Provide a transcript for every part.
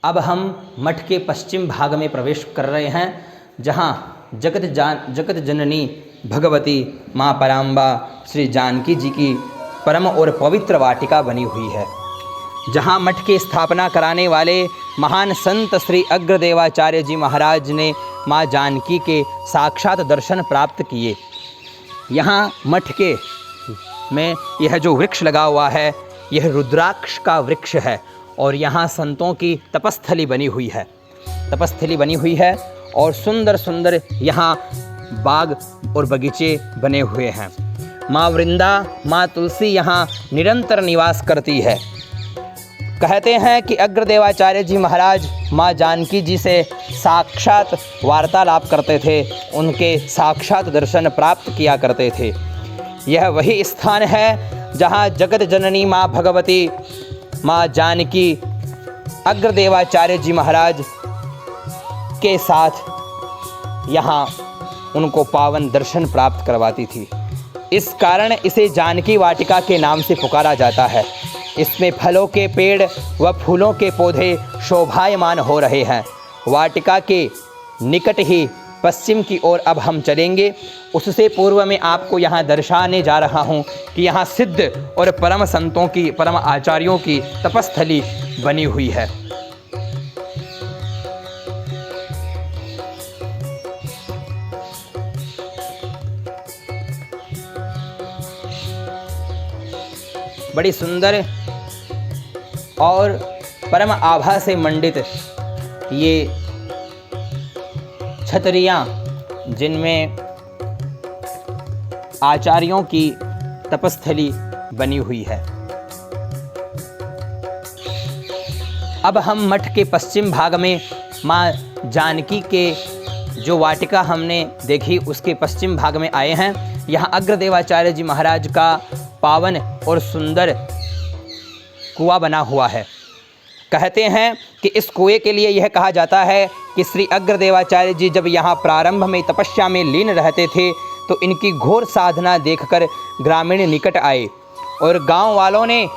अब हम मठ के पश्चिम भाग में प्रवेश कर रहे हैं, जहाँ जगत जननी भगवती माँ पराम्बा श्री जानकी जी की परम और पवित्र वाटिका बनी हुई है, जहाँ मठ की स्थापना कराने वाले महान संत श्री अग्रदेवाचार्य जी महाराज ने माँ जानकी के साक्षात दर्शन प्राप्त किए। यहाँ मठ के में यह जो वृक्ष लगा हुआ है, यह रुद्राक्ष का वृक्ष है और यहाँ संतों की तपस्थली बनी हुई है और सुंदर सुंदर यहाँ बाग और बगीचे बने हुए हैं। माँ वृंदा, माँ तुलसी यहाँ निरंतर निवास करती है। कहते हैं कि अग्रदेवाचार्य जी महाराज माँ जानकी जी से साक्षात वार्तालाप करते थे, उनके साक्षात दर्शन प्राप्त किया करते थे। यह वही स्थान है जहाँ जगत जननी माँ भगवती माँ जानकी अग्रदेवाचार्य जी महाराज के साथ यहाँ उनको पावन दर्शन प्राप्त करवाती थी। इस कारण इसे जानकी वाटिका के नाम से पुकारा जाता है। इसमें फलों के पेड़ व फूलों के पौधे शोभायमान हो रहे हैं। वाटिका के निकट ही पश्चिम की ओर अब हम चलेंगे। उससे पूर्व में आपको यहाँ दर्शाने जा रहा हूँ कि यहाँ सिद्ध और परम संतों की, परम आचार्यों की तपस्थली बनी हुई है। बड़ी सुंदर और परम आभा से मंडित ये छतरियाँ, जिनमें आचार्यों की तपस्थली बनी हुई है। अब हम मठ के पश्चिम भाग में माँ जानकी के जो वाटिका हमने देखी, उसके पश्चिम भाग में आए हैं। यहाँ अग्रदेवाचार्य जी महाराज का पावन और सुंदर कुआं बना हुआ है। कहते हैं कि इस कुएं के लिए यह कहा जाता है कि श्री अग्रदेवाचार्य जी जब यहाँ प्रारंभ में तपस्या में लीन रहते थे, तो इनकी घोर साधना देखकर ग्रामीण निकट आए और गांव वालों ने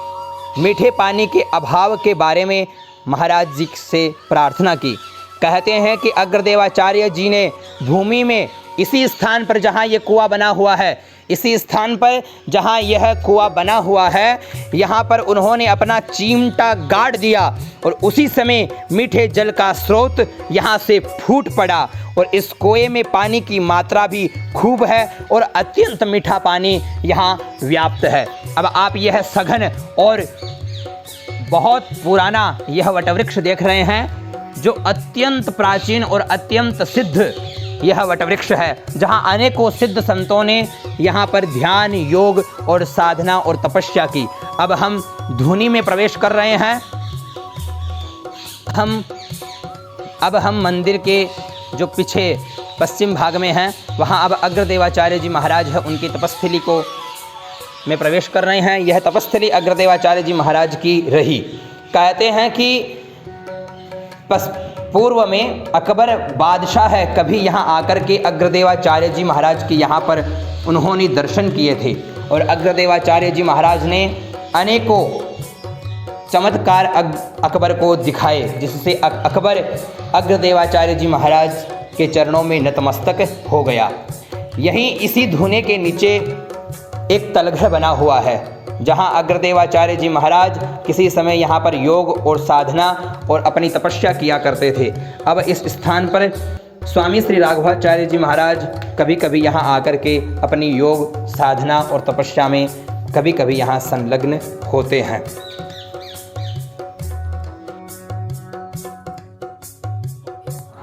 मीठे पानी के अभाव के बारे में महाराज जी से प्रार्थना की। कहते हैं कि अग्रदेवाचार्य जी ने भूमि में इसी स्थान पर जहाँ ये कुआं बना हुआ है, इसी स्थान पर जहाँ यह कुआं बना हुआ है, यहाँ पर उन्होंने अपना चिमटा गाड़ दिया और उसी समय मीठे जल का स्रोत यहाँ से फूट पड़ा और इस कुएं में पानी की मात्रा भी खूब है और अत्यंत मीठा पानी यहाँ व्याप्त है। अब आप यह सघन और बहुत पुराना यह वटवृक्ष देख रहे हैं, जो अत्यंत प्राचीन और अत्यंत सिद्ध यह वटवृक्ष है, जहाँ अनेकों सिद्ध संतों ने यहाँ पर ध्यान, योग और साधना और तपस्या की। अब हम धुनी में प्रवेश कर रहे हैं। अब हम मंदिर के जो पीछे पश्चिम भाग में हैं, वहाँ अब अग्रदेवाचार्य जी महाराज है, उनकी तपस्थली को में प्रवेश कर रहे हैं। यह तपस्थली अग्रदेवाचार्य जी महाराज की रही। कहते हैं कि पूर्व में अकबर बादशाह है, कभी यहाँ आकर के अग्रदेवाचार्य जी महाराज के यहाँ पर उन्होंने दर्शन किए थे और अग्रदेवाचार्य जी महाराज ने अनेकों चमत्कार अकबर को दिखाए, जिससे अकबर अग्रदेवाचार्य जी महाराज के चरणों में नतमस्तक हो गया। यहीं इसी धुने के नीचे एक तलघर बना हुआ है, जहाँ अग्रदेवाचार्य जी महाराज किसी समय यहाँ पर योग और साधना और अपनी तपस्या किया करते थे। अब इस स्थान पर स्वामी श्री राघवाचार्य जी महाराज कभी कभी यहाँ आकर के अपनी योग, साधना और तपस्या में कभी कभी यहाँ संलग्न होते हैं।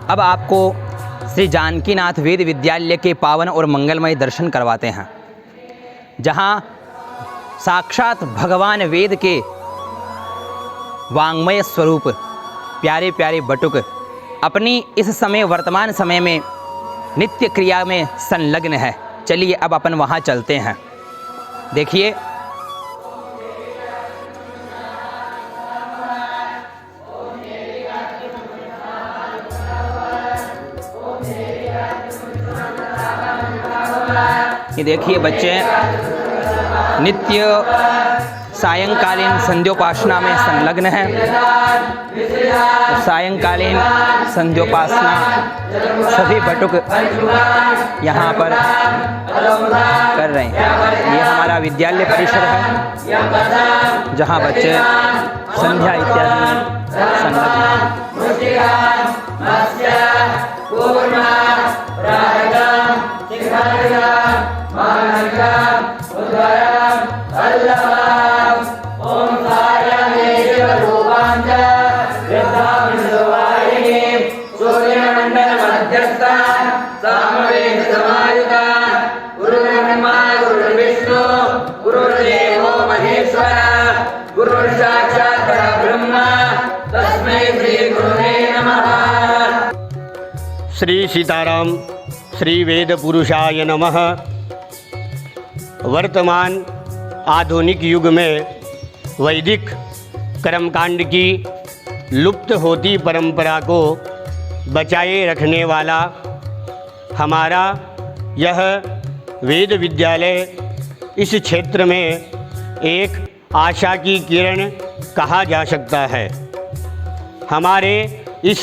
अब आपको श्री जानकीनाथ वेद विद्यालय के पावन और मंगलमय दर्शन करवाते हैं, जहाँ साक्षात भगवान वेद के वांग्मय स्वरूप प्यारे प्यारे बटुक अपनी इस समय वर्तमान समय में नित्य क्रिया में संलग्न है। चलिए अब अपन वहाँ चलते हैं। देखिए, ये देखिए बच्चे नित्य सायंकालीन संध्योपासना में संलग्न हैं। सायंकालीन संध्योपासना सभी बटुक यहाँ पर कर रहे हैं। ये हमारा विद्यालय परिसर है जहाँ बच्चे संध्या इत्यादि में संलग्न हैं। श्री सीताराम, श्री वेद पुरुषाय नमः। वर्तमान आधुनिक युग में वैदिक कर्मकांड की लुप्त होती परंपरा को बचाए रखने वाला हमारा यह वेद विद्यालय इस क्षेत्र में एक आशा की किरण कहा जा सकता है। हमारे इस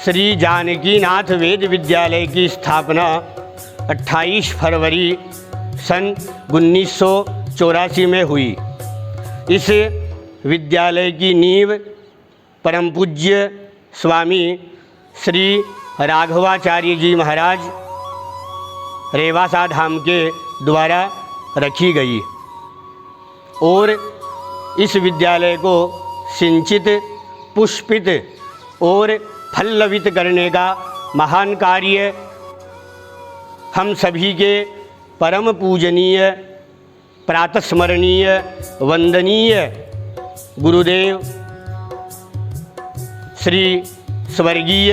श्री जानकीनाथ वेद विद्यालय की स्थापना 28 फरवरी सन 1984 में हुई। इस विद्यालय की नींव परम पूज्य स्वामी श्री राघवाचार्य जी महाराज रेवासा धाम के द्वारा रखी गई और इस विद्यालय को सिंचित, पुष्पित और फल्लवित करने का महान कार्य हम सभी के परम पूजनीय, प्रातस्मरणीय, वंदनीय गुरुदेव श्री स्वर्गीय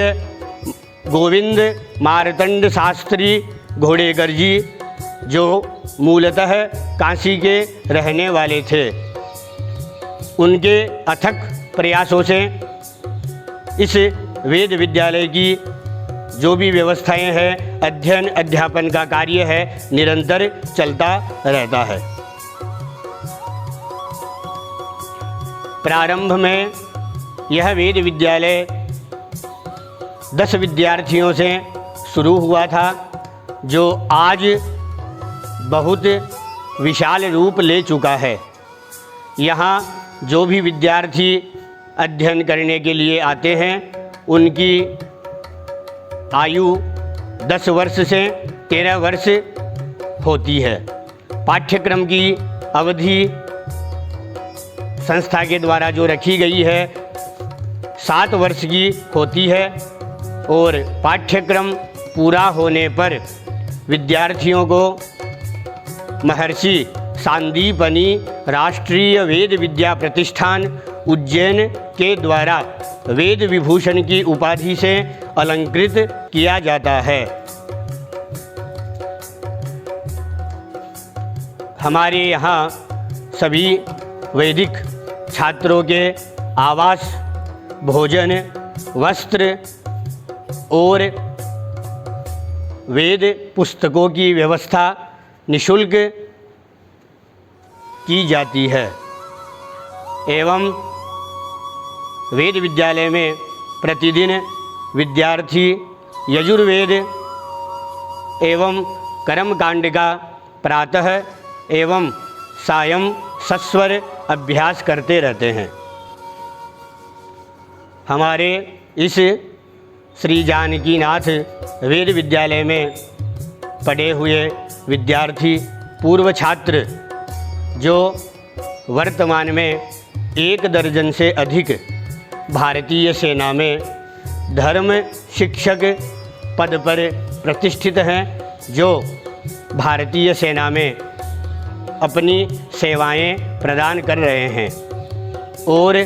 गोविंद मार्तंड शास्त्री घोड़ेकर जी, जो मूलतः काशी के रहने वाले थे, उनके अथक प्रयासों से इस वेद विद्यालय की जो भी व्यवस्थाएं हैं, अध्ययन अध्यापन का कार्य है, निरंतर चलता रहता है। प्रारंभ में यह वेद विद्यालय 10 विद्यार्थियों से शुरू हुआ था, जो आज बहुत विशाल रूप ले चुका है। यहाँ जो भी विद्यार्थी अध्ययन करने के लिए आते हैं, उनकी आयु 10 वर्ष से 13 वर्ष होती है। पाठ्यक्रम की अवधि संस्था के द्वारा जो रखी गई है 7 वर्ष की होती है और पाठ्यक्रम पूरा होने पर विद्यार्थियों को महर्षि सांदीपनी राष्ट्रीय वेद विद्या प्रतिष्ठान उज्जैन के द्वारा वेद विभूषण की उपाधि से अलंकृत किया जाता है। हमारे यहाँ सभी वैदिक छात्रों के आवास, भोजन, वस्त्र और वेद पुस्तकों की व्यवस्था निःशुल्क की जाती है एवं वेद विद्यालय में प्रतिदिन विद्यार्थी यजुर्वेद एवं कर्मकांड का प्रातः एवं सायं सस्वर अभ्यास करते रहते हैं। हमारे इस श्री जानकीनाथ वेद विद्यालय में पढ़े हुए विद्यार्थी पूर्व छात्र, जो वर्तमान में 1 दर्जन से अधिक भारतीय सेना में धर्म शिक्षक पद पर प्रतिष्ठित हैं, जो भारतीय सेना में अपनी सेवाएं प्रदान कर रहे हैं और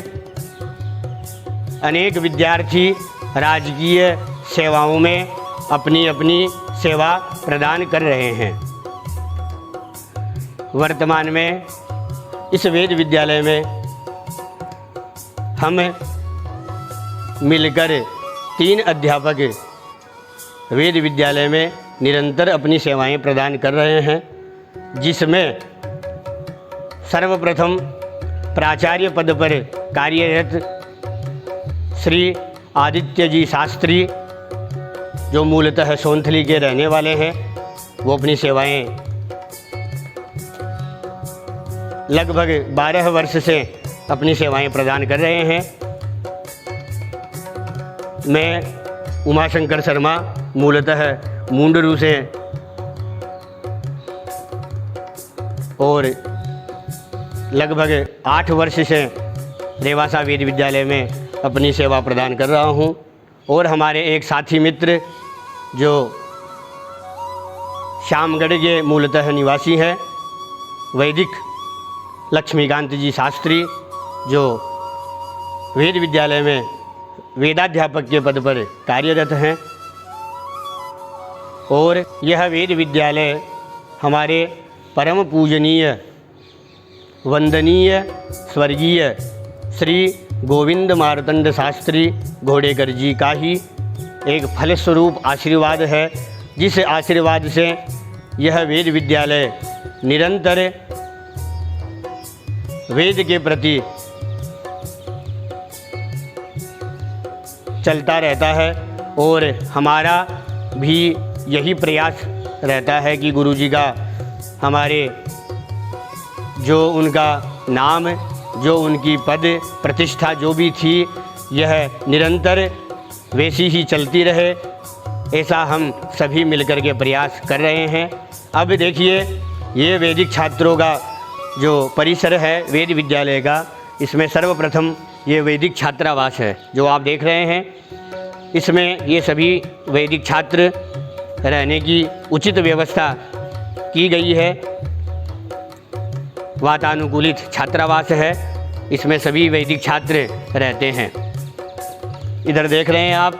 अनेक विद्यार्थी राजकीय सेवाओं में अपनी अपनी सेवा प्रदान कर रहे हैं। वर्तमान में इस वेद विद्यालय में हम मिलकर 3 अध्यापक वेद विद्यालय में निरंतर अपनी सेवाएं प्रदान कर रहे हैं, जिसमें सर्वप्रथम प्राचार्य पद पर कार्यरत श्री आदित्य जी शास्त्री, जो मूलतः सोनथली के रहने वाले हैं, वो अपनी सेवाएं लगभग 12 वर्ष से अपनी सेवाएं प्रदान कर रहे हैं। मैं उमाशंकर शर्मा मूलतः मुंडरू से और लगभग 8 वर्ष से रेवासा वेद विद्यालय में अपनी सेवा प्रदान कर रहा हूं। और हमारे एक साथी मित्र जो श्यामगढ़ के मूलतः निवासी हैं, वैदिक लक्ष्मीकांत जी शास्त्री, जो वेद विद्यालय में वेदाध्यापक के पद पर कार्यरत हैं। और यह वेद विद्यालय हमारे परम पूजनीय वंदनीय स्वर्गीय श्री गोविंद मार्तंड शास्त्री घोड़ेकर जी का ही एक फलस्वरूप आशीर्वाद है, जिस आशीर्वाद से यह वेद विद्यालय निरंतर वेद के प्रति चलता रहता है। और हमारा भी यही प्रयास रहता है कि गुरु जी का हमारे जो उनका नाम, जो उनकी पद प्रतिष्ठा जो भी थी, यह निरंतर वैसी ही चलती रहे। ऐसा हम सभी मिलकर के प्रयास कर रहे हैं। अब देखिए, ये वैदिक छात्रों का जो परिसर है वेद विद्यालय का, इसमें सर्वप्रथम ये वैदिक छात्रावास है जो आप देख रहे हैं। इसमें ये सभी वैदिक छात्र रहने की उचित व्यवस्था की गई है। वातानुकूलित छात्रावास है, इसमें सभी वैदिक छात्र रहते हैं। इधर देख रहे हैं आप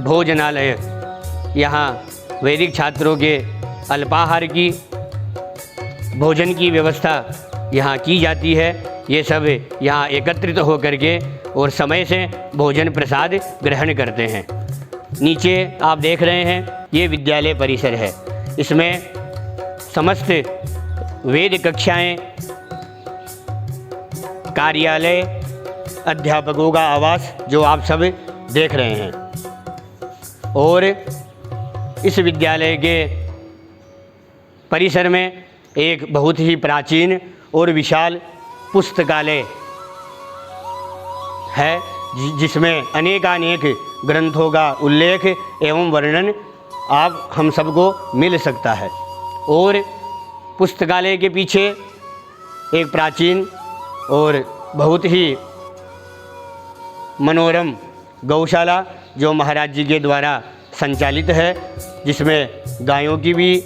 भोजनालय, यहाँ वैदिक छात्रों के अल्पाहार की, भोजन की व्यवस्था यहाँ की जाती है। ये सब यहाँ एकत्रित होकर के और समय से भोजन प्रसाद ग्रहण करते हैं। नीचे आप देख रहे हैं ये विद्यालय परिसर है, इसमें समस्त वेद कक्षाएं, कार्यालय, अध्यापकों का आवास जो आप सब देख रहे हैं। और इस विद्यालय के परिसर में एक बहुत ही प्राचीन और विशाल पुस्तकालय है, जिसमें अनेकानेक ग्रंथों का उल्लेख एवं वर्णन आप हम सबको मिल सकता है। और पुस्तकालय के पीछे एक प्राचीन और बहुत ही मनोरम गौशाला जो महाराज जी के द्वारा संचालित है, जिसमें गायों की भी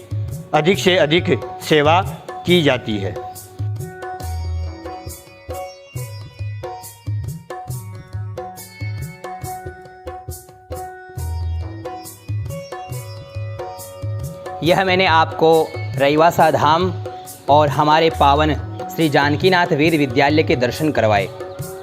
अधिक से अधिक सेवा की जाती है। यह मैंने आपको रेवासा धाम और हमारे पावन श्री जानकीनाथ वेद विद्यालय के दर्शन करवाए।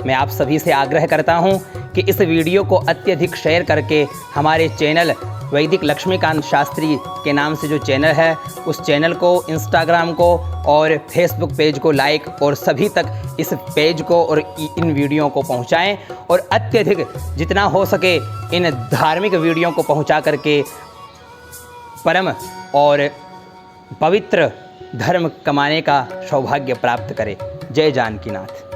मैं आप सभी से आग्रह करता हूं कि इस वीडियो को अत्यधिक शेयर करके हमारे चैनल वैदिक लक्ष्मीकांत शास्त्री के नाम से जो चैनल है, उस चैनल को, इंस्टाग्राम को और फेसबुक पेज को लाइक और सभी तक इस पेज को और इन वीडियो को पहुंचाएं। और अत्यधिक जितना हो सके इन धार्मिक वीडियो को पहुंचा करके परम और पवित्र धर्म कमाने का सौभाग्य प्राप्त करें। जय जानकीनाथ।